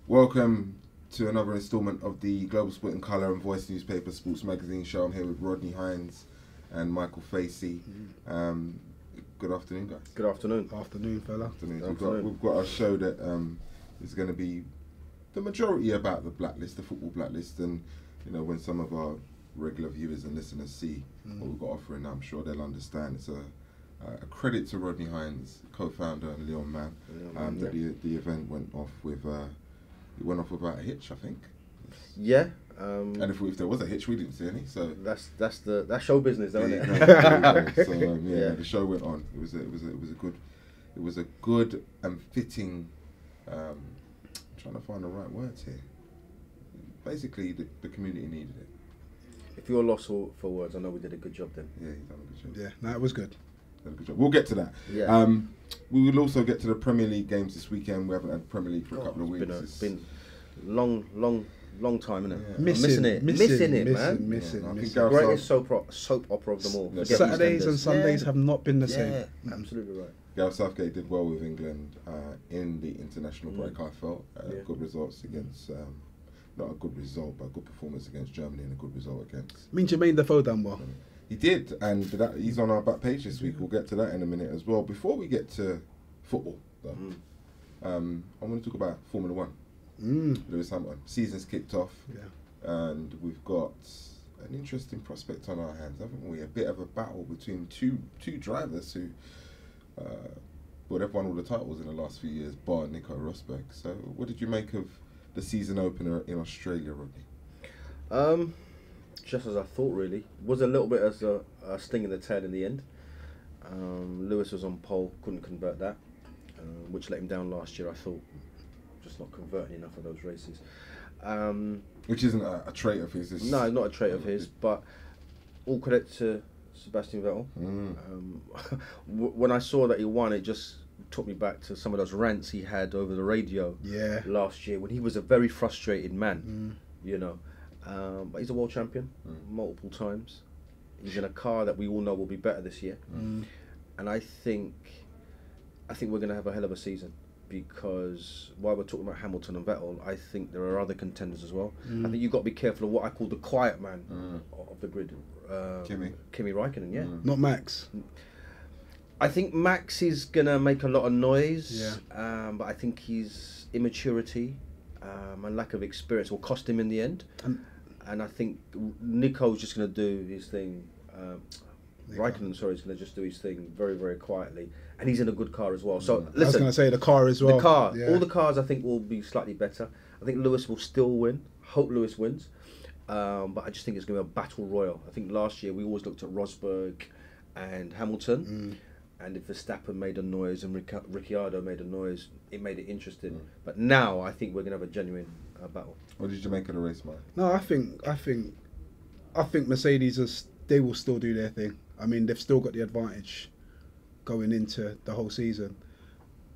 Welcome to another instalment of the Global Sport in Colour and Voice Newspaper Sports Magazine show. I'm here with Rodney Hines and Michael Facey. Good afternoon, guys. Good afternoon. Afternoon, fella. We've got a show that is going to be the majority about the blacklist, the football blacklist, and when some of our regular viewers and listeners see what we've got offering, I'm sure they'll understand. It's a credit to Rodney Hines, co-founder and Leon Mann, that the event went off with. It went off without a hitch, I think. Yeah. And if there was a hitch, we didn't see any. So that's show business, though, isn't it? The show went on. It was a good and fitting. Trying to find the right words here. Basically, the community needed it. If you're lost for words, I know we did a good job then. Yeah, you done a good job. Yeah, no, it was good. Done a good job. We'll get to that. Yeah. We will also get to the Premier League games this weekend. We haven't had Premier League for a couple of weeks. It's been long time, isn't it? Yeah. I'm missing it, man. I think Greatest soap opera of them all. Yeah, Saturdays and Sundays have not been the same. Yeah, absolutely right. Gareth Southgate did well with England in the international break. I felt good results against, not a good result, but a good performance against Germany and a good result against. I mean, Jermaine Defoe done well. He did, and he's on our back page this week. We'll get to that in a minute as well. Before we get to football, though, I want to talk about Formula One. Lewis Hamilton. Season's kicked off, and we've got an interesting prospect on our hands, haven't we? A bit of a battle between two drivers who they've won all the titles in the last few years, bar Nico Rosberg. So, what did you make of the season opener in Australia, Rodney? Just as I thought, really. Was a little bit as a sting in the tail in the end. Lewis was on pole, couldn't convert that, which let him down last year, I thought. Just not converting enough of those races. Which isn't a trait of his. No, not a trait of his, but all credit to Sebastian Vettel. When I saw that he won, it just took me back to some of those rants he had over the radio last year when he was a very frustrated man, But he's a world champion multiple times. He's in a car that we all know will be better this year. And I think we're going to have a hell of a season. Because while we're talking about Hamilton and Vettel, I think there are other contenders as well. I think you've got to be careful of what I call the quiet man of the grid. Kimi Räikkönen, Not Max. I think Max is going to make a lot of noise, but I think his immaturity and lack of experience will cost him in the end. And I think Nico's just going to do his thing. Räikkönen, is going to just do his thing very, very quietly. And he's in a good car as well. So listen, I was going to say the car as well. The car, all the cars I think will be slightly better. I think Lewis will still win. Hope Lewis wins. But I just think it's going to be a battle royal. I think last year we always looked at Rosberg and Hamilton. And if Verstappen made a noise and Ricciardo made a noise, it made it interesting. But now I think we're going to have a genuine battle. What did you make of the race, Mike? No, I think Mercedes they will still do their thing. I mean, they've still got the advantage going into the whole season.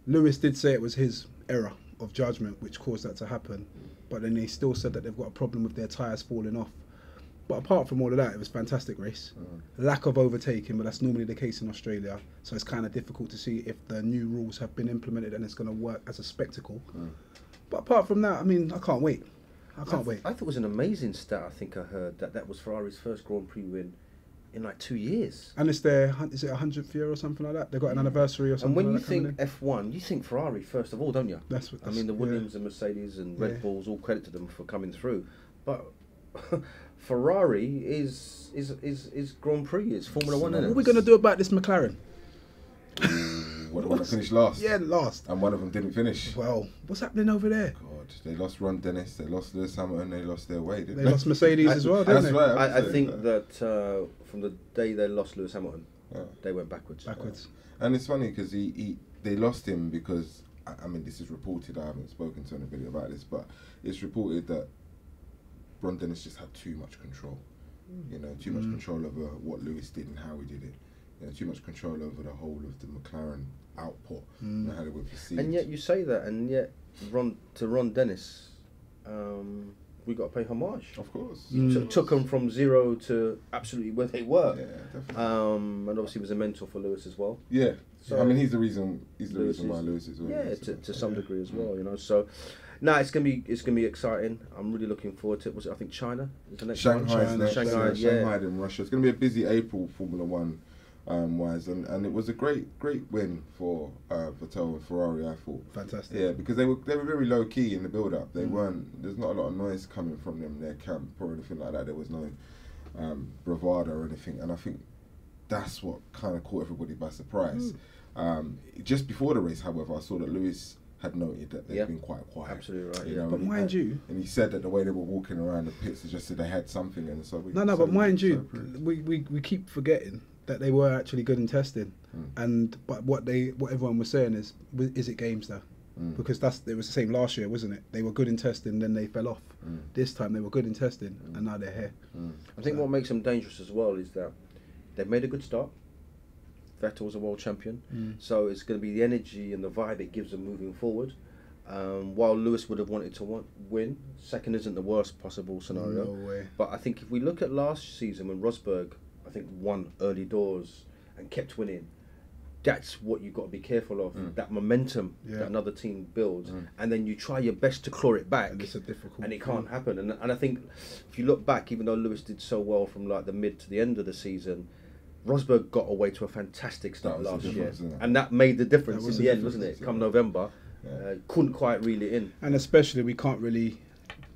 Lewis did say it was his error of judgment which caused that to happen, but then he still said that they've got a problem with their tyres falling off. But apart from all of that, it was a fantastic race. Lack of overtaking, but that's normally the case in Australia, so it's kind of difficult to see if the new rules have been implemented and it's going to work as a spectacle. But apart from that, I mean, I can't wait. I thought it was an amazing stat. I think I heard that was Ferrari's first Grand Prix win in like 2 years. And is it 100th year or something like that? They've got an anniversary or something. And when like you think F1, you think Ferrari first of all, don't you? That's I mean, the Williams and Mercedes and Red Bulls, all credit to them for coming through. But Ferrari is Grand Prix. It's Formula One. What are we going to do about this McLaren? One of them finished last. Yeah, last. And one of them didn't finish. Well, what's happening over there? God, they lost Ron Dennis, they lost Lewis Hamilton, they lost their way, didn't they? They lost Mercedes as well, didn't they? That's right. I think that from the day they lost Lewis Hamilton, they went backwards. And it's funny because they lost him because, I mean, this is reported, I haven't spoken to anybody about this, but it's reported that Ron Dennis just had too much control. Too much control over what Lewis did and how he did it. Too much control over the whole of the McLaren output and how they were perceived. And yet you say that, and yet Ron Dennis, we got to pay homage. Of course. Took them from zero to absolutely where they were. Yeah, definitely. And obviously was a mentor for Lewis as well. Yeah. So I mean, he's the reason. He's the reason why Lewis is. Yeah, to some degree as well. You know, so. No, it's gonna be exciting. I'm really looking forward to it. Was it? I think China is the next one. Shanghai in Russia. It's gonna be a busy April Formula One wise, and it was a great win for Vettel and Ferrari. I thought fantastic. Yeah, because they were very low key in the build up. They weren't. There's not a lot of noise coming from them, their camp or anything like that. There was no bravado or anything, and I think that's what kind of caught everybody by surprise. Just before the race, however, I saw that Lewis had noted that they've been quite quiet. Absolutely right. You know, but mind you, and he said that the way they were walking around the pits suggested they had something, and so but mind you, we keep forgetting that they were actually good in testing, but what everyone was saying is it games though? Because it was the same last year, wasn't it? They were good in testing, then they fell off. This time they were good in testing, and now they're here. I think what makes them dangerous as well is that they've made a good start. Vettel's a world champion, so it's going to be the energy and the vibe it gives them moving forward. While Lewis would have wanted to win, second isn't the worst possible scenario. No way. But I think if we look at last season when Rosberg, I think, won early doors and kept winning, that's what you've got to be careful of. That momentum that another team builds, and then you try your best to claw it back, And it's a difficult and it can't happen. And I think if you look back, even though Lewis did so well from like the mid to the end of the season, Rosberg got away to a fantastic start last year, and that made the difference in the end, wasn't it? Come November, couldn't quite reel it in. And especially we can't really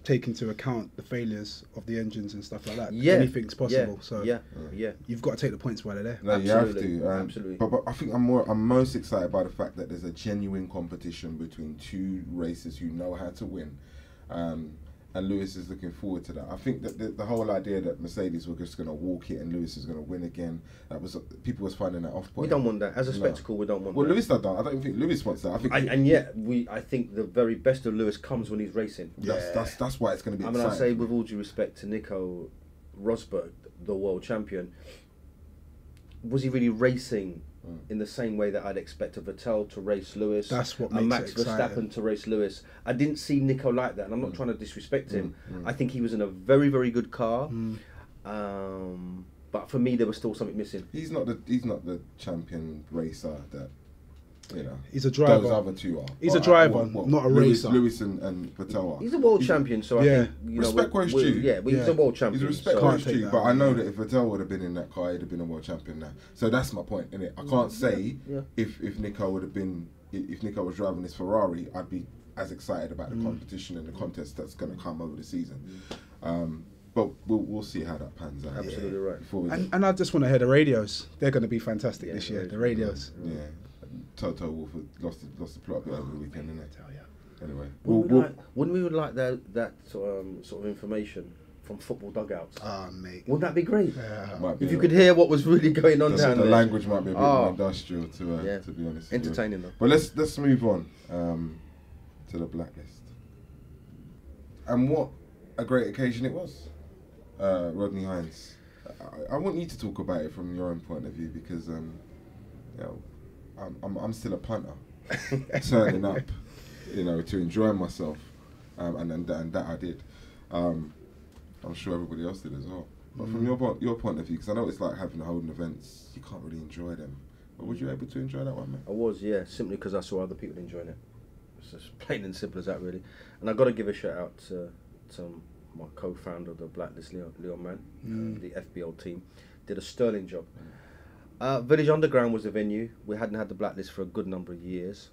take into account the failures of the engines and stuff like that. Yeah, anything's possible. So yeah, you've got to take the points while they're there. No, absolutely, you have to. Absolutely. But I think I'm most excited by the fact that there's a genuine competition between two racers who know how to win. And Lewis is looking forward to that. I think that the whole idea that Mercedes were just going to walk it and Lewis is going to win again, people was finding that off point. We don't want that as a spectacle. We don't want. Well, that. Lewis does that. I don't think Lewis wants that. I think, I think the very best of Lewis comes when he's racing. That's why it's going to be. I mean, I say with all due respect to Nico Rosberg, the world champion, was he really racing in the same way that I'd expect a Vettel to race Lewis, that's what makes Max Verstappen to race Lewis? I didn't see Nico like that, and I'm not trying to disrespect him. I think he was in a very, very good car, but for me there was still something missing. He's not the champion racer that. You know, he's a driver. Those other two are. He's a driver, not a racer. Lewis and Vettel are. He's a world champion, so I think respect where he's due. Yeah, but he's a world champion. He's respect where he's due. But I know that if Vettel would have been in that car, he'd have been a world champion now. So that's my point, innit? I can't say if Nico would have been, if Nico was driving this Ferrari, I'd be as excited about the competition and the contest that's going to come over the season. But we'll see how that pans out. Absolutely right. And I just want to hear the radios. They're going to be fantastic this year. The radios. Yeah. Toto Wolff lost the plot a bit over the weekend, didn't it? Anyway, wouldn't we like that sort of information from football dugouts? Ah, mate. Wouldn't that be great? Yeah. If you could hear what was really going on down there. The language might be a bit more industrial, to be honest. Entertaining though. But let's move on to the blacklist. And what a great occasion it was, Rodney Hines. I want you to talk about it from your own point of view because I'm still a punter, turning up, to enjoy myself, and that I did. I'm sure everybody else did as well. But from your point of view, because I know it's like having holding events, you can't really enjoy them. But was you able to enjoy that one, mate? I was, yeah, simply because I saw other people enjoying it. It's just plain and simple as that, really. And I got to give a shout out to my co-founder of the Blacklist, Leon Mann, the FBL team, did a sterling job. Village Underground was the venue. We hadn't had the Blacklist for a good number of years.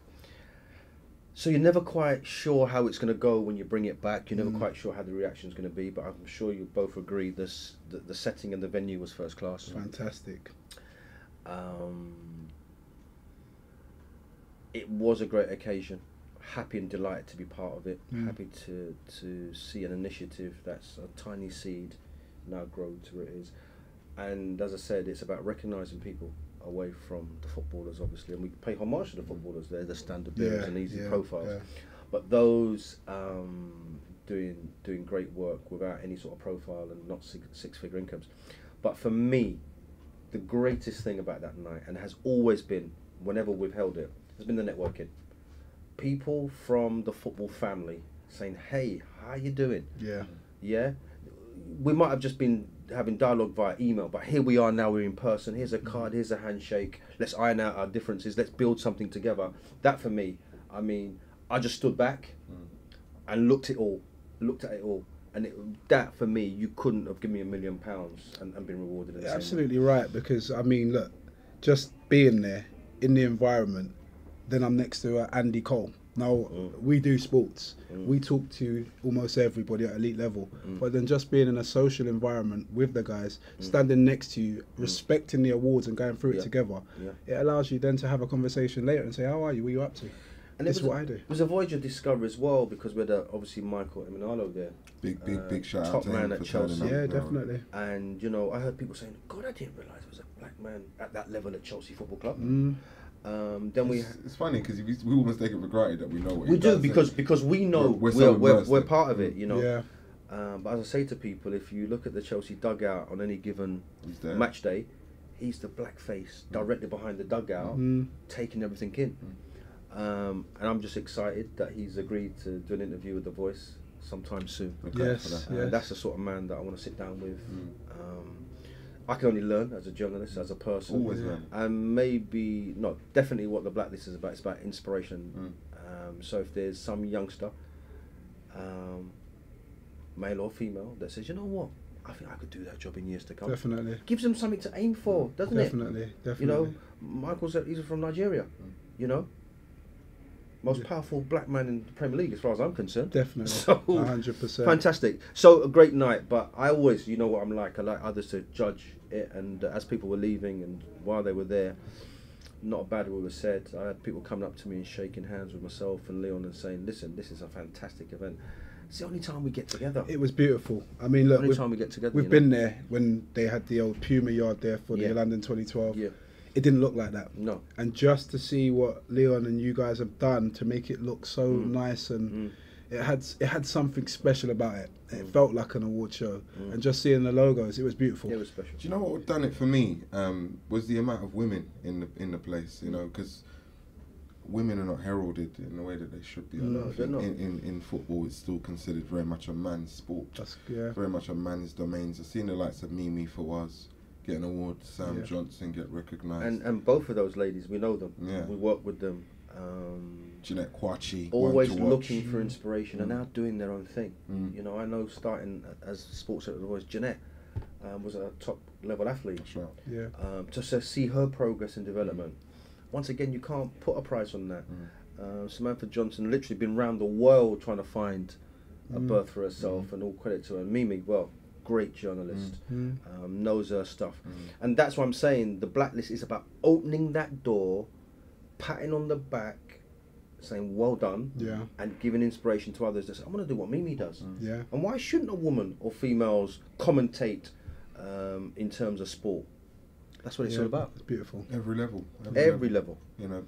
So you're never quite sure how it's going to go when you bring it back. You're never quite sure how the reaction's going to be, but I'm sure you both agree the setting and the venue was first class. Fantastic. It was a great occasion. Happy and delighted to be part of it. Happy to see an initiative that's a tiny seed now grow to where it is. And as I said, it's about recognising people away from the footballers, obviously, and we pay homage to the footballers. They're the standard bearers and easy profiles. Yeah. But those doing great work without any sort of profile and not six-figure incomes. But for me, the greatest thing about that night, and has always been, whenever we've held it, has been the networking. People from the football family saying, "Hey, how you doing?" Yeah. Yeah, we might have just been having dialogue via email, but here we are now. We're in person. Here's a card. Here's a handshake. Let's iron out our differences. Let's build something together. That for me, I mean, I just stood back and looked at it all, and that for me, you couldn't have given me £1 million and been rewarded. In the same Absolutely way. right, because I mean, look, just being there in the environment, then I'm next to Andy Cole. Now, we do sports. We talk to almost everybody at elite level. But then just being in a social environment with the guys, standing next to you, respecting the awards and going through it together, it allows you then to have a conversation later and say, how are you? What are you up to? And this is what I do. It was a voyage of discovery as well, because we had obviously Michael Eminalo there. Big shout out top to man him at Chelsea. Yeah, definitely. And, you know, I heard people saying, God, I didn't realise there was a black man at that level at Chelsea Football Club. Then it's funny because we almost take it for granted that we know what we do, because we know we're part of it, you know. Yeah. But as I say to people, if you look at the Chelsea dugout on any given match day, he's the black face directly behind the dugout, taking everything in. And I'm just excited that he's agreed to do an interview with The Voice sometime soon. Yes. That's the sort of man that I want to sit down with. I can only learn as a journalist, as a person. Always learn. And maybe, no, definitely what the Blacklist is about. It's about inspiration. So if there's some youngster, male or female, that says, you know what, I think I could do that job in years to come. Definitely. Gives them something to aim for, doesn't it? Definitely. You know, Michael's he's from Nigeria, you know. Most powerful black man in the Premier League, as far as I'm concerned. Definitely. So, 100%. Fantastic. So, a great night, but I always, you know what I'm like, I like others to judge it, and as people were leaving and while they were there, not a bad word was said. I had people coming up to me and shaking hands with myself and Leon and saying, listen, this is a fantastic event. It's the only time we get together. It was beautiful. I mean, look, only time we get together. We've been there when they had the old Puma yard there for the London 2012. Yeah. It didn't look like that. No. And just to see what Leon and you guys have done to make it look so nice, and it had something special about it. It felt like an award show. And just seeing the logos, it was beautiful. It was special. Do you know what done it for me? Was the amount of women in the place. You know, because women are not heralded in the way that they should be. No, they're not. In football, it's still considered very much a man's sport. Very much a man's domain. So seeing the likes of Mimi Fawaz get an award, Sam Johnson get recognised. And both of those ladies, we know them. Yeah. We work with them. Jeanette Kwachi. Always looking for inspiration and now doing their own thing. You know, I know starting as sports editor was Jeanette was a top level athlete. That's right. Yeah. To see her progress and development. Once again, you can't put a price on that. Samantha Johnson literally been around the world trying to find a berth for herself, and all credit to her. Mimi, well, great journalist, knows her stuff. And that's why I'm saying the Blacklist is about opening that door, patting on the back, saying well done, and giving inspiration to others that say, I want to do what Mimi does. And why shouldn't a woman or females commentate in terms of sport? That's what it's all about. It's beautiful. Every level. Every level. You know,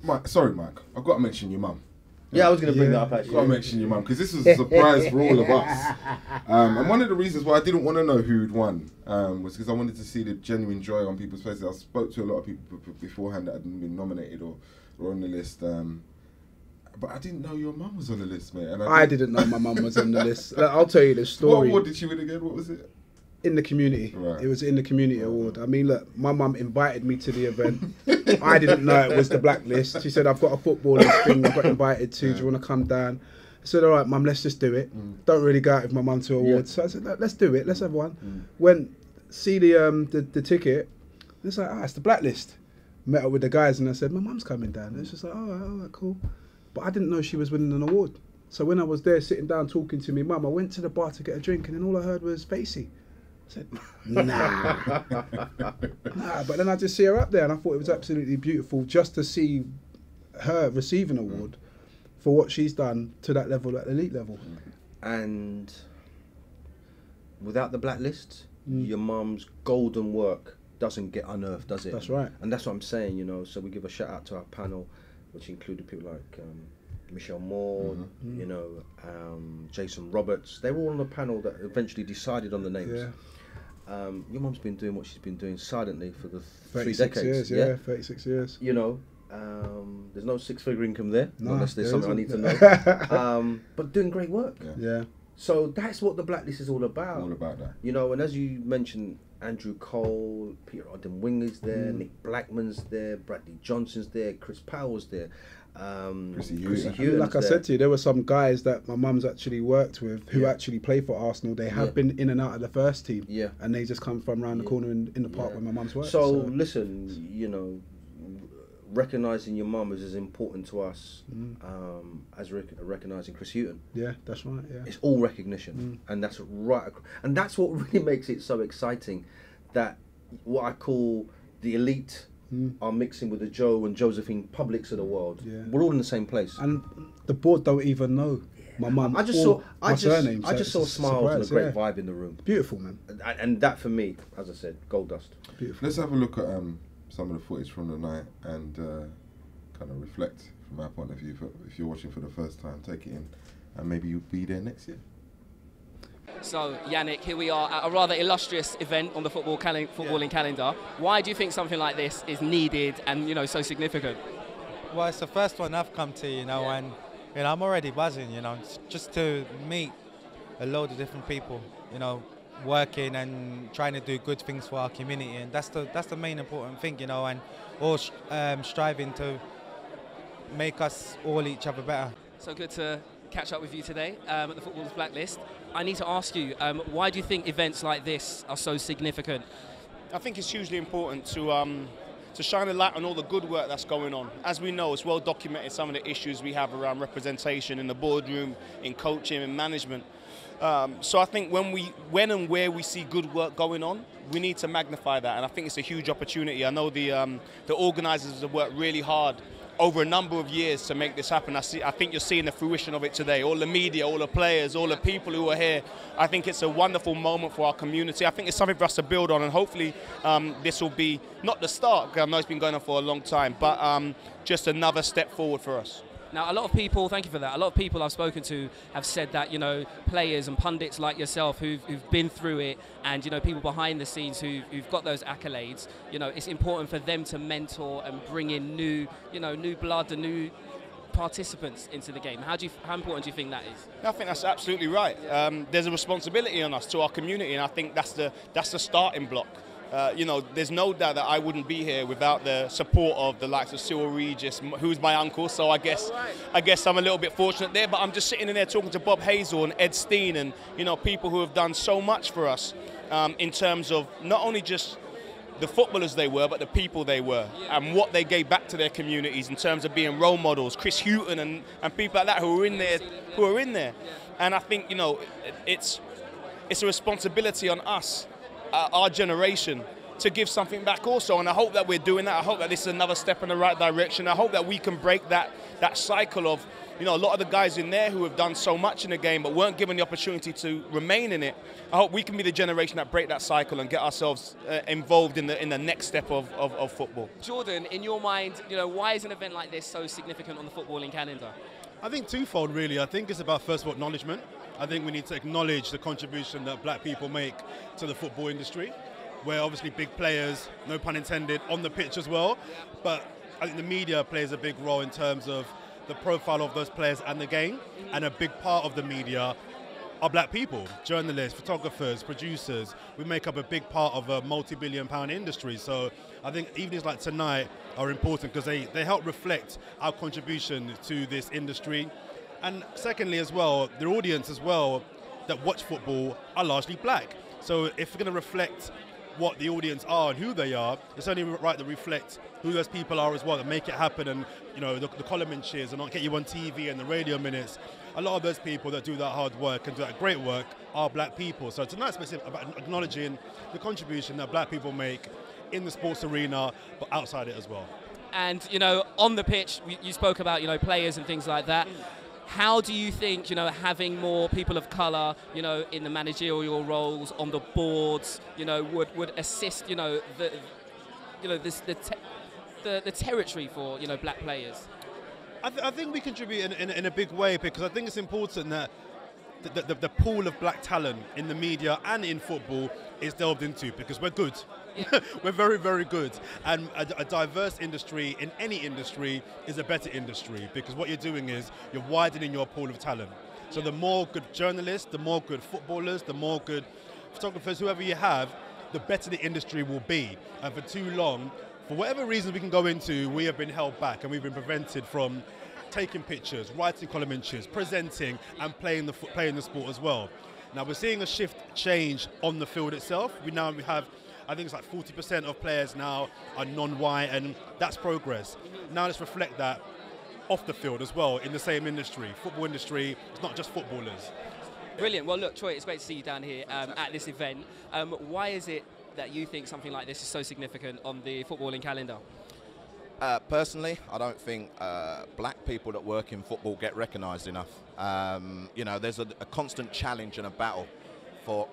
Mike, sorry, Mike. I've got to mention your mum. Yeah, I was going to bring that up actually. I've got to mention your mum because this was a surprise for all of us. And one of the reasons why I didn't want to know who'd won was because I wanted to see the genuine joy on people's faces. I spoke to a lot of people beforehand that hadn't been nominated or on the list. But I didn't know your mum was on the list, mate. And I didn't know my mum was on the list. I'll tell you the story. What award did she win again? What was it? In the community. Right. It was in the community award. I mean, look, my mum invited me to the event. I didn't know it was the Blacklist. She said, I've got a footballing thing I got invited to. Do you want to come down? I said, all right, mum, let's just do it. Don't really go out with my mum to awards. So I said, let's do it. Let's have one. Went, see the ticket. It's like, it's the Blacklist. Met up with the guys and I said, my mum's coming down. And it's just like, all right, cool. But I didn't know she was winning an award. So when I was there sitting down talking to me mum, I went to the bar to get a drink and then all I heard was Facey. I said, nah. But then I just see her up there and I thought it was absolutely beautiful just to see her receive an award for what she's done to that level, at elite level. And without the Blacklist, your mum's golden work doesn't get unearthed, does it? That's right. And that's what I'm saying, you know. So we give a shout out to our panel, which included people like Michelle Moore, you know, Jason Roberts. They were all on the panel that eventually decided on the names. Yeah. Your mum's been doing what she's been doing silently for the 3 36 decades. years, 36 years. You know, there's no 6-figure income there, No, unless there's there something I need isn't. to know. But doing great work. Yeah. So that's what the Blacklist is all about. All about that. You know, and as you mentioned, Andrew Cole, Peter Odemwinger's there, Nick Blackman's there, Bradley Johnson's there, Chris Powell's there. Chrissy Hewton's like I said to you, there were some guys that my mum's actually worked with who actually play for Arsenal. They have been in and out of the first team, and they just come from around the corner in the park where my mum's worked. So listen, you know, recognising your mum is as important to us as recognising Chris Hewton. Yeah, that's right. Yeah, it's all recognition, and that's right, and that's what really makes it so exciting. That what I call the elite are mixing with the Joe and Josephine Publics of the world. Yeah. We're all in the same place, and the board don't even know my mum. I just saw smiles and a great vibe in the room. Beautiful, man. And that for me, as I said, gold dust. Beautiful. Let's have a look at some of the footage from the night and kind of reflect from our point of view. If you're watching for the first time, take it in, and maybe you'll be there next year. So, Yannick, here we are at a rather illustrious event on the footballing calendar. Why do you think something like this is needed and, you know, so significant? Well, it's the first one I've come to, you know, and you know, I'm already buzzing, you know, just to meet a load of different people, you know, working and trying to do good things for our community, and that's the main important thing, you know, and all striving to make us all each other better. So good to catch up with you today at the Footballers Blacklist. I need to ask you, why do you think events like this are so significant? I think it's hugely important to shine a light on all the good work that's going on. As we know, it's well documented some of the issues we have around representation in the boardroom, in coaching and management. So I think when and where we see good work going on, we need to magnify that, and I think it's a huge opportunity. I know the organisers have worked really hard over a number of years to make this happen. I think you're seeing the fruition of it today. All the media, all the players, all the people who are here. I think it's a wonderful moment for our community. I think it's something for us to build on, and hopefully this will be not the start, because I know it's been going on for a long time, but just another step forward for us. Now, a lot of people, thank you for that, a lot of people I've spoken to have said that, you know, players and pundits like yourself who've been through it, and, you know, people behind the scenes who've got those accolades, you know, it's important for them to mentor and bring in new blood and new participants into the game. How important do you think that is? I think that's absolutely right. There's a responsibility on us to our community, and I think that's the starting block. You know, there's no doubt that I wouldn't be here without the support of the likes of Cyril Regis, who's my uncle, so I guess I'm a little bit fortunate there, but I'm just sitting in there talking to Bob Hazel and Ed Steen, and, you know, people who have done so much for us in terms of not only just the footballers they were, but the people they were, and what they gave back to their communities in terms of being role models. Chris Hewton and people like that who are in there. And I think, you know, it's a responsibility on us, our generation, to give something back also, and I hope that we're doing that. I hope that this is another step in the right direction. I hope that we can break that cycle of, you know, a lot of the guys in there who have done so much in the game but weren't given the opportunity to remain in it. I hope we can be the generation that break that cycle and get ourselves involved in the next step of football. Jordan, in your mind, you know, why is an event like this so significant on the footballing calendar? I think twofold, really. I think it's about, first of all, acknowledgement. I think we need to acknowledge the contribution that black people make to the football industry, where obviously big players, no pun intended, on the pitch as well. But I think the media plays a big role in terms of the profile of those players and the game, and a big part of the media are black people, journalists, photographers, producers. We make up a big part of a multi-billion-pound industry. So I think evenings like tonight are important because they help reflect our contribution to this industry. And secondly as well, the audience as well that watch football are largely black. So if we're going to reflect what the audience are and who they are, it's only right to reflect who those people are as well, that make it happen, and, you know, the column and cheers and not get you on TV and the radio minutes. A lot of those people that do that hard work and do that great work are black people. So tonight's specific about acknowledging the contribution that black people make in the sports arena, but outside it as well. And, you know, on the pitch, you spoke about, you know, players and things like that. How do you think, you know, having more people of colour, you know, in the managerial roles, on the boards, you know, would assist, you know, the territory for, you know, black players? I think we contribute in a big way, because I think it's important that the pool of black talent in the media and in football is delved into, because we're good. Yeah. We're very, very good. And a diverse industry in any industry is a better industry, because what you're doing is you're widening your pool of talent. So the more good journalists, the more good footballers, the more good photographers, whoever you have, the better the industry will be. And for too long, for whatever reason we can go into, we have been held back and we've been prevented from taking pictures, writing column inches, presenting and playing the sport as well. Now we're seeing a shift change on the field itself. We have, I think it's like 40% of players now are non-white, and that's progress. Now let's reflect that off the field as well in the same industry, football industry. It's not just footballers. Brilliant. Well, look, Troy, it's great to see you down here at this event. Why is it that you think something like this is so significant on the footballing calendar? Personally, I don't think black people that work in football get recognised enough. You know, there's a constant challenge and a battle for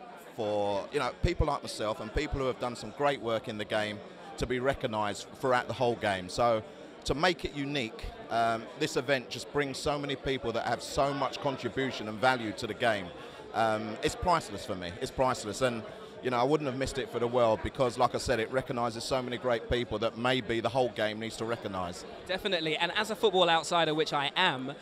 you know, people like myself and people who have done some great work in the game to be recognised throughout the whole game. So to make it unique, this event just brings so many people that have so much contribution and value to the game. It's priceless for me. It's priceless, and you know, I wouldn't have missed it for the world because, like I said, it recognises so many great people that maybe the whole game needs to recognise. Definitely, and as a football outsider, which I am,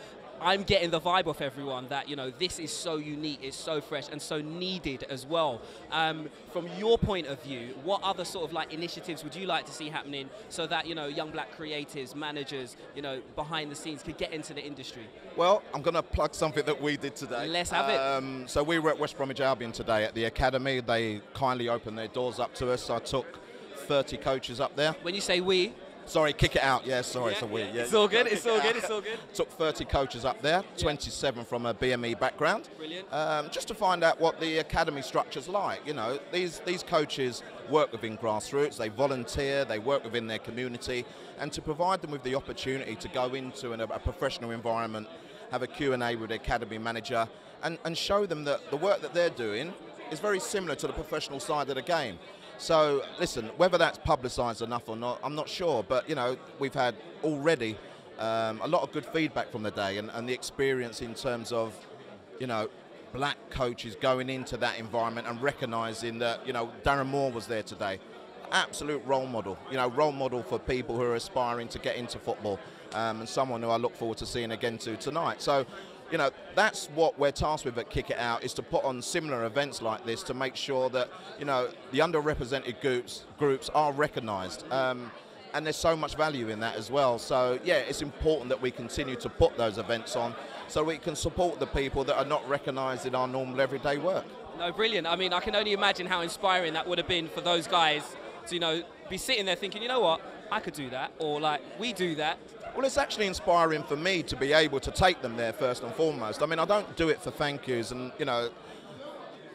I'm getting the vibe off everyone that, you know, this is so unique, it's so fresh and so needed as well. From your point of view, what other sort of like initiatives would you like to see happening so that, you know, young black creatives, managers, you know, behind the scenes could get into the industry? Well, I'm going to plug something that we did today. Let's have it. So we were at West Bromwich Albion today at the academy. They kindly opened their doors up to us. I took 30 coaches up there. When you say we... Sorry, kick it out. Yeah, sorry, yeah, it's a we. Yeah. Yeah. It's all good. It's all good. It's all good. Took 30 coaches up there, 27 from a BME background. Brilliant. Just to find out what the academy structure's like. You know, these coaches work within grassroots. They volunteer. They work within their community, and to provide them with the opportunity to go into a professional environment, have a Q&A with the academy manager, and show them that the work that they're doing is very similar to the professional side of the game. So, listen, whether that's publicised enough or not, I'm not sure. But, you know, we've had already a lot of good feedback from the day and the experience in terms of, you know, black coaches going into that environment and recognising that, you know, Darren Moore was there today. Absolute role model, you know, role model for people who are aspiring to get into football, and someone who I look forward to seeing again tonight. So, you know, that's what we're tasked with at Kick It Out, is to put on similar events like this to make sure that, you know, the underrepresented groups are recognised. And there's so much value in that as well. So, yeah, it's important that we continue to put those events on so we can support the people that are not recognised in our normal everyday work. No, brilliant. I mean, I can only imagine how inspiring that would have been for those guys to, you know, be sitting there thinking, you know what, I could do that, or like, we do that. Well, it's actually inspiring for me to be able to take them there first and foremost. I mean, I don't do it for thank yous, and, you know,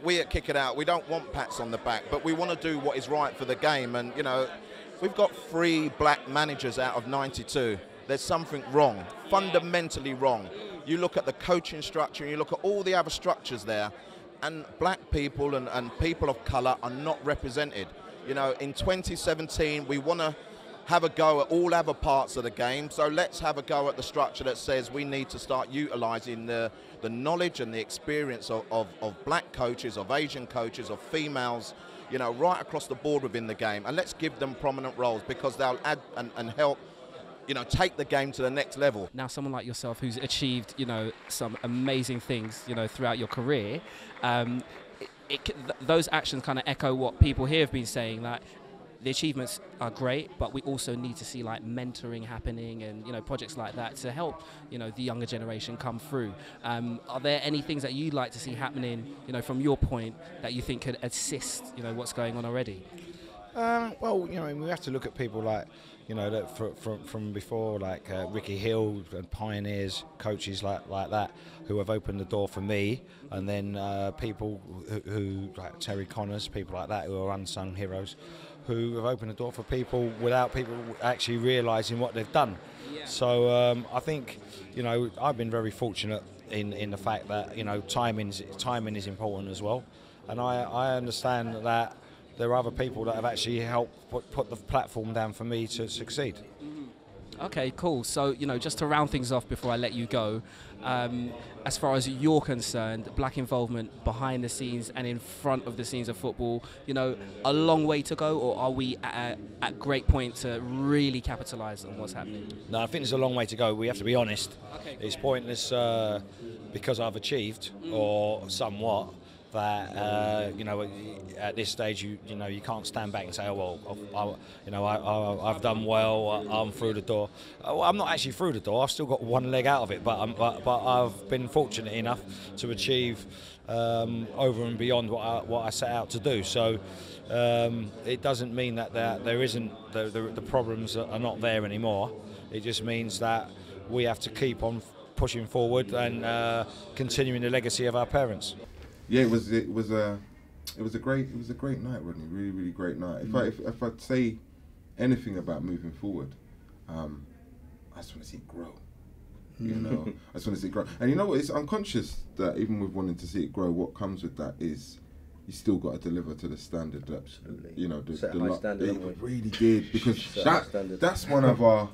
we at Kick It Out, we don't want pats on the back, but we want to do what is right for the game. And, you know, we've got 3 black managers out of 92. There's something wrong, fundamentally wrong. You look at the coaching structure, and you look at all the other structures there, and black people and people of colour are not represented. You know, in 2017, we want to have a go at all other parts of the game, so let's have a go at the structure that says we need to start utilising the knowledge and the experience of black coaches, of Asian coaches, of females, you know, right across the board within the game, and let's give them prominent roles because they'll add and help, you know, take the game to the next level. Now, someone like yourself who's achieved, you know, some amazing things, you know, throughout your career, those actions kind of echo what people here have been saying, like, the achievements are great, but we also need to see like mentoring happening and, you know, projects like that to help, you know, the younger generation come through. Are there any things that you'd like to see happening, you know, from your point that you think could assist, you know, what's going on already? Well, you know, we have to look at people like, you know, that from before, like Ricky Hill and pioneers, coaches like that, who have opened the door for me, and then people who like Terry Connors, people like that, who are unsung heroes, who have opened the door for people without people actually realising what they've done. Yeah. So I think, you know, I've been very fortunate in the fact that, you know, timing is important as well, and I understand that there are other people that have actually helped put the platform down for me to succeed. Okay, cool. So, just to round things off before I let you go, as far as you're concerned, black involvement behind the scenes and in front of the scenes of football, a long way to go, or are we at great point to really capitalise on what's happening? No, I think there's a long way to go. We have to be honest. Okay, cool. It's pointless because I've achieved, or somewhat, that at this stage you can't stand back and say, oh well, I've done well, I'm through the door. Well, I'm not actually through the door. I've still got one leg out of it, but I've been fortunate enough to achieve over and beyond what I set out to do. So it doesn't mean that there isn't the problems are not there anymore. It just means that we have to keep on pushing forward and continuing the legacy of our parents. Yeah, it was a great night, Rodney. Really, really great night. If I'd say anything about moving forward, I just want to see it grow. I just want to see it grow. And you know what? It's unconscious that even with wanting to see it grow, what comes with that is you still got to deliver to the standard that Set a high standard, it really did, because that's one of our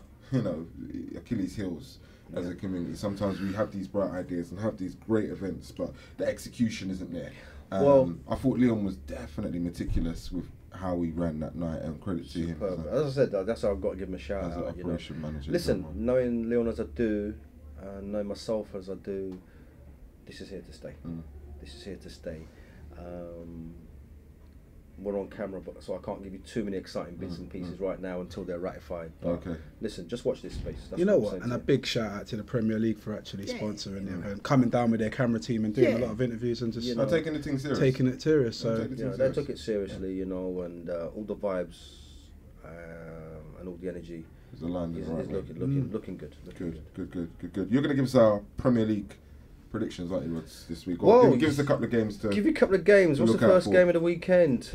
Achilles heels. As a community, sometimes we have these bright ideas and have these great events, but the execution isn't there. I thought Leon was definitely meticulous with how he ran that night, and credit to him. As I said, that's how I've got to give him a shout out. As an operation manager. Listen, knowing Leon as I do, knowing myself as I do, this is here to stay. This is here to stay. We're on camera, so I can't give you too many exciting bits and pieces right now until they're ratified. But listen, just watch this space. That's what? And a big shout out to the Premier League for actually sponsoring the event, coming down with their camera team and doing a lot of interviews and just taking the thing serious. Taking it serious. So they took it seriously, and all the vibes and all the energy is looking good. Good. You're going to give us our Premier League predictions, aren't you, this week? Or give us a couple of games to give you a couple of games. What's the first game of the weekend?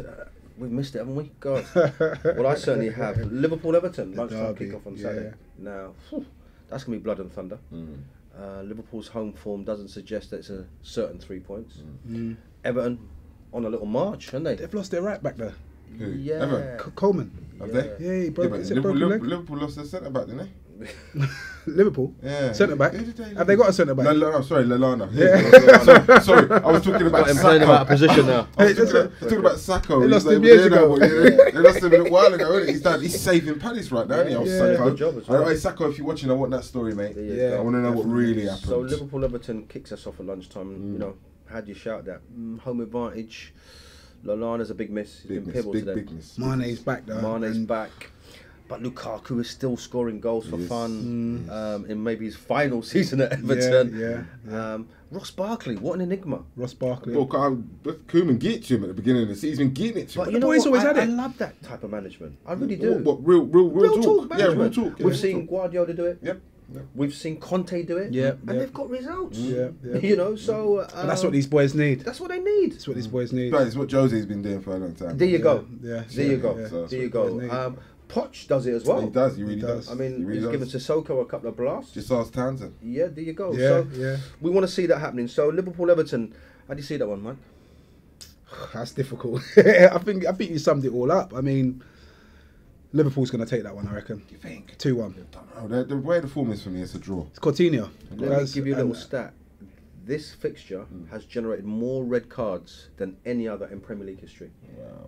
We've missed it, haven't we? God. Well, I certainly have. Liverpool-Everton, lunchtime kick-off on Saturday. Now, that's going to be blood and thunder. Liverpool's home form doesn't suggest that it's a certain 3 points. Everton on a little march, haven't they? They've lost their right back there. Who? Yeah. Everton? Coleman. Have they? Yeah, he broke Liverpool lost their centre back, didn't they? Liverpool? Yeah. Centre back? Have they got a centre back? Sorry, Lallana. Yeah. sorry, I was talking about Sacco. Playing about a position now. I was talking about Sacco. They lost him years ago. They lost him a while ago. He's saving Palace right now, isn't he? Sacco. Good job as well. Hey, Sacco, if you're watching, I want that story, mate. I want to know what really happened. So Liverpool-Everton kicks us off at lunchtime. How do you shout that? Home advantage. Lallana's a big miss. He's been pivotal to them. Big miss. Mane's back though. Mane's back. But Lukaku is still scoring goals for fun in maybe his final season at Everton. Ross Barkley, what an enigma. Ross Barkley. Well, Koeman get to him at the beginning of the season. He's been getting it to him. But you know what? I love that type of management. I really do. What real talk? Yeah, real talk. We've seen Guardiola do it. Yep. We've seen Conte do it. And they've got results. So and that's what these boys need. That's what they need. That's what these boys need. But it's what Jose's been doing for a long time. There you go. There you go. Poch does it as well. He does. He really does. I mean, really he's given Sissoko a couple of blasts. Just ask Townsend. Yeah, there you go. We want to see that happening. So Liverpool-Everton, how do you see that one, Mike? That's difficult. I think you summed it all up. I mean, Liverpool's going to take that one, I reckon. Do you think? 2-1. I don't know. The way the form is for me, it's a draw. It's Coutinho. Let me give you a little stat. This fixture has generated more red cards than any other in Premier League history.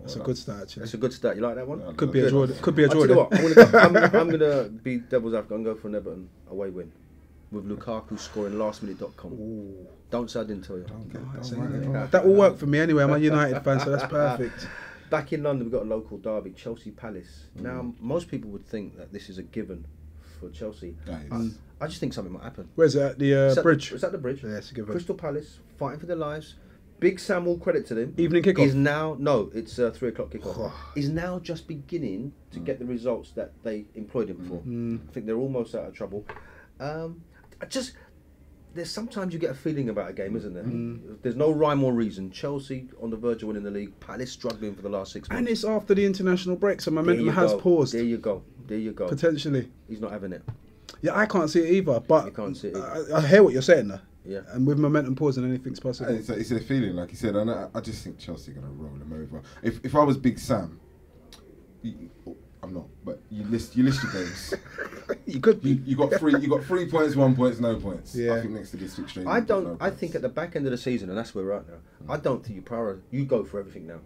That's a good stat, actually. That's a good stat. You like that one? Could be a draw. Could be a draw. I'll tell you what, I'm going to be devil's advocate and go for an Everton away win with Lukaku scoring lastminute.com. Don't say I didn't tell you. That will work for me anyway. I'm a United fan, so that's perfect. Back in London, we've got a local derby, Chelsea Palace. Now, most people would think that this is a given for Chelsea. I just think something might happen. Where's it? At the bridge? Is that the bridge? Yeah, it's a given. Crystal Palace fighting for their lives. Big Sam, all credit to them. Evening kickoff. Is now it's 3 o'clock kickoff. Is now just beginning to get the results that they employed him for. I think they're almost out of trouble. There's sometimes you get a feeling about a game, isn't there? There's no rhyme or reason. Chelsea on the verge of winning the league. Palace struggling for the last 6 months. And it's after the international break, so momentum has paused. There you go. Potentially. He's not having it. Yeah, I can't see it either, but you can't see it. I hear what you're saying though. Yeah. And with momentum pausing, anything's possible. It's a feeling, like you said, and I just think Chelsea are going to roll them over. If I was Big Sam, I'm not. But you list your games. You could be. You got 3 points, 1 point, no points. Yeah. I think next to this fixture. I don't. I think at the back end of the season, and that's where we're at now. I don't think you go for everything now.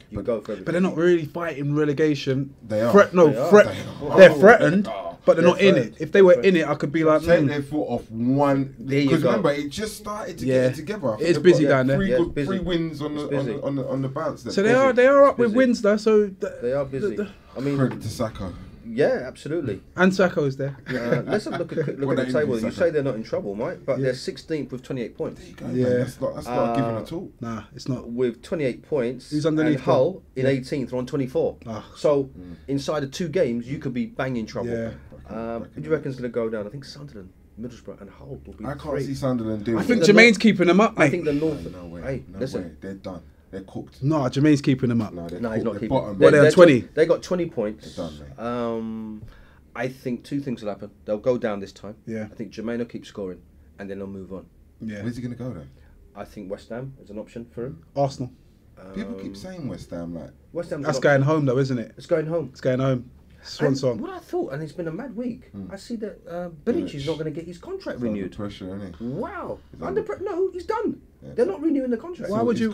You go for everything. But they're not really fighting relegation. They are. They're threatened, but they're not in it. If they were in it, I could be like, take their foot off one. Because remember, it just started to get it together. It's busy down there. Three wins on the bounce. So they are up with wins though. So they are busy. I mean, credit to Sacco. Yeah, absolutely. And Sacco's there. Let's have a look at the table. You say they're not in trouble, Mike, but they're 16th with 28 points. There you go, man. That's not given at all. Nah, it's not. With 28 points, who's underneath? And Hull in 18th are on 24. So inside of 2 games, you could be banging trouble. Yeah. Who do you reckon's going to go down? I think Sunderland, Middlesbrough, and Hull will be. I can't see Sunderland doing. I think Jermaine's keeping them up, mate. I think the North. No way. Hey, no listen. way. They're done. They're cooked. No, Jermaine's keeping them up. No, he's not keeping. Bottom, well, they're 20. They got 20 points. They're done, mate. I think 2 things will happen. They'll go down this time. Yeah. I think Jermaine will keep scoring, and then they'll move on. Yeah. Where's he going to go then? I think West Ham is an option for him. Arsenal. People keep saying West Ham, like. West Ham's That's going home though, isn't it? It's going home. It's going home. Swan song. What I thought, and it's been a mad week. I see that Bilic is not going to get his contract renewed. Pressure, isn't he? Wow. No, he's done. Yeah. They're not renewing the contract. Why would you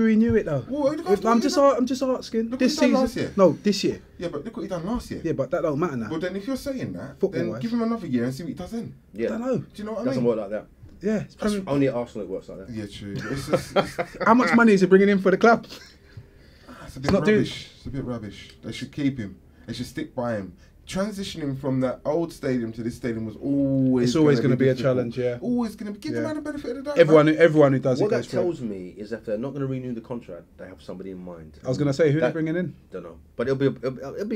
renew it though? Well, I'm just asking. Look This what he done season. last year. No, this year. Yeah, but look what he done last year. Yeah, but that don't matter now. Well, then if you're saying that, then Football-wise. give him another year and see what he does then. Yeah. I don't know. Do you know what I mean? Doesn't work like that. Yeah. It's Only at Arsenal it works like that. Yeah, true. It's just, how much money is he bringing in for the club? It's a bit rubbish. It's a bit rubbish. They should keep him. They should stick by him. Transitioning from that old stadium to this stadium was always. It's always going to be a challenge, yeah. Always going to give the man the benefit of the doubt. Everyone who does what it. What that tells me is that if they're not going to renew the contract, they have somebody in mind. I was going to say, who they're bringing in? Don't know, but it'll be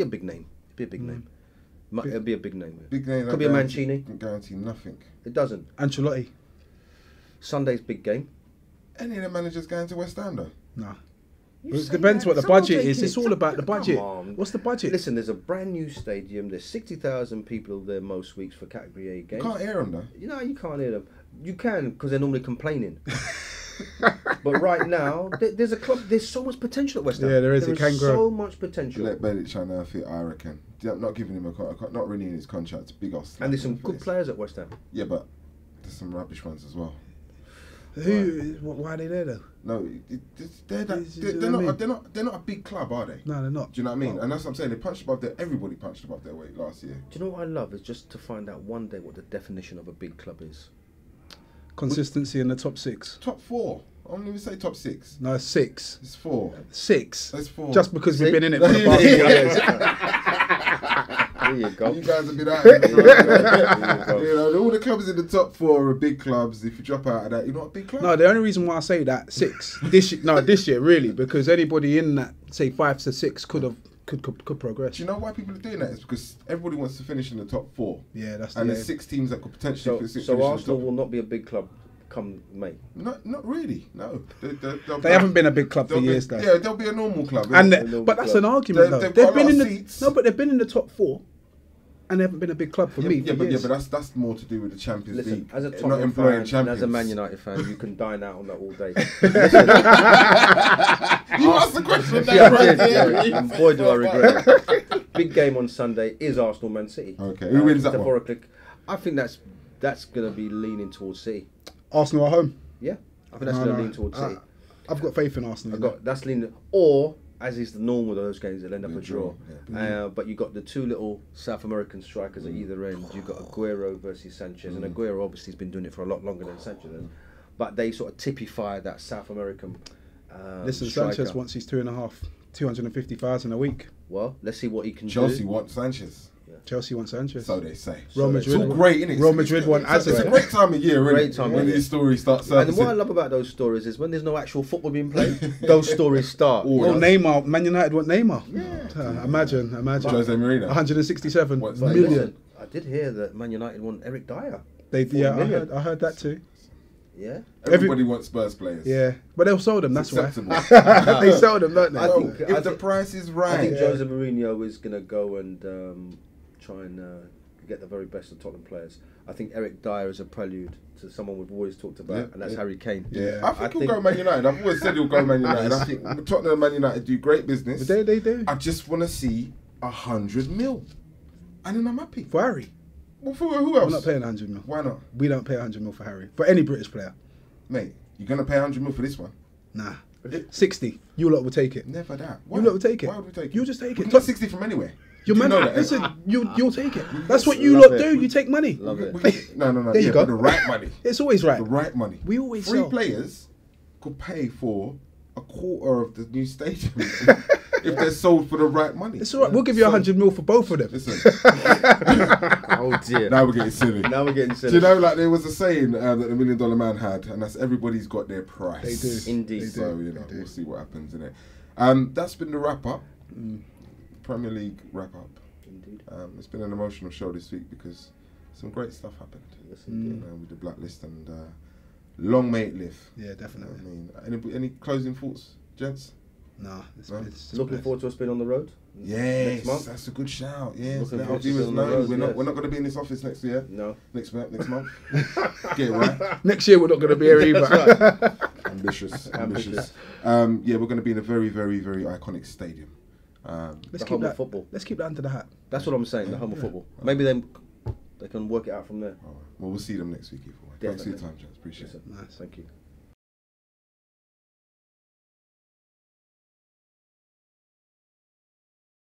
a big name. It'll be a big name. It'll be a big name. Big name. Could be a Mancini. Can guarantee nothing. It doesn't. Ancelotti. Sunday's big game. Any of the managers going to West Ham though? No. It depends what the budget is. It's all about the budget. What's the budget? Listen, there's a brand new stadium. There's 60,000 people there most weeks for Category A games. You can't hear them though. You know, you can't hear them. You can because they're normally complaining. But right now, there's a club. There's so much potential at West Ham. Yeah, there is. It can grow. So much potential. Let Bilic unearth it, I reckon. Not giving him not renewing his contract. Big off. And there's some good players at West Ham. Yeah, but there's some rubbish ones as well. Why are they there though? No, they're not a big club, are they? No, they're not. Do you know what I mean? And that's what I'm saying. They punched above their. Everybody punched above their weight last year. Do you know what I love is just to find out one day what the definition of a big club is. Consistency in the top 6. Top 4. I don't even say top 6. No, 6. It's 4. 6. That's 4. Just because we've been in it for the past 4 years. There you go. You guys have been out. You know, all the clubs in the top 4 are big clubs. If you drop out of that, you're not a big club. No, the only reason why I say that 6 this year really, because anybody in that say 5 to 6 could progress. Do you know why people are doing that? It's because everybody wants to finish in the top 4. Yeah, that's and there's 6 teams that could potentially. So Arsenal will not be a big club come May. Not really. No, they haven't been a big club for years though. Yeah, they'll be a normal club. But that's an argument though. They've been in they've been in the top 4. And they haven't been a big club for me. Yeah, but that's more to do with the Champions League. As a Tottenham fan and as a Man United fan, you can dine out on that all day. You asked the question. And boy, do I regret it. Big game on Sunday is Arsenal Man City. Okay, who wins that one? 4 o'clock. I think that's going to be leaning towards City. Arsenal at home. Yeah, I think that's going to lean towards City. I've got faith in Arsenal. That's leaning, or as is the norm with those games, they'll end up a draw. Yeah. But you got the 2 little South American strikers at either end. You've got Aguero versus Sanchez, and Aguero obviously has been doing it for a lot longer than Sanchez has. But they sort of typify that South American. Listen, striker. Sanchez wants his 250,000 a week. Well, let's see what he can Chelsea do. wants Sanchez. Chelsea wants Sanchez. So they say. Real Madrid, it's all great, isn't it? Real Madrid want Azar. It's a great time of year, really. When these stories start surfacing. And what I love about those stories is when there's no actual football being played, those stories start. Neymar, Man United want Neymar. Yeah. Imagine. Jose Mourinho. 167 million. Listen, I did hear that Man United want Eric Dyer. I heard that too. Yeah. Everybody wants Spurs players. Yeah, but they'll sell them. That's why acceptable. they sell them, don't they? If the price is right. I think Jose Mourinho is going to go and try and get the very best of Tottenham players. I think Eric Dyer is a prelude to someone we've always talked about, and that's Harry Kane. Yeah, I think he'll go Man United. I've always said he'll go Man United. I think Tottenham and Man United do great business. They do. I just want to see 100 mil. And then I'm happy. For Harry? Well, for who else? We're not paying 100 mil. Why not? We don't pay 100 mil for Harry. For any British player. Mate, you're going to pay 100 mil for this one? Nah. 60. You lot will take it. Never that. Why? You lot will take it. Why would we take it? You'll just take We it. can get 60 from anywhere. Your man, know that, eh? listen, you'll take it. That's what you lot do. You take money. Love it. No. There you go. But the right money. It's always right. The right money. We always Three sell. players could pay for a quarter of the new stadium if they're sold for the right money. It's all right. We'll give you 100 mil for both of them. Listen. Oh dear. Now we're getting silly. Now we're getting silly. Do you know, like there was a saying that the $1 Million Man had, and that's everybody's got their price. They do. Indeed. So we'll see what happens in it. That's been the wrap up. Premier League wrap up. Indeed. It's been an emotional show this week because some great stuff happened. Yes, indeed. With the blacklist and long may it live. Yeah, definitely. I mean, any closing thoughts, gents? Nah. It's Looking forward to us being on the road. Yes, Next month. that's a good shout. Yes, Looking let our forward to viewers being on the know road, we're not going to be in this office next year. No. Next month. Get it right. Next year we're not going to be here either. Ambitious. Yeah, we're going to be in a very, very, very iconic stadium. Let's The keep home of that. football. Let's keep that under the hat. That's what I'm saying. The home of football. Maybe they can work it out from there. All right. Well, we'll see them next week. Thanks for your time, gents. Appreciate it. Nice. Thank you.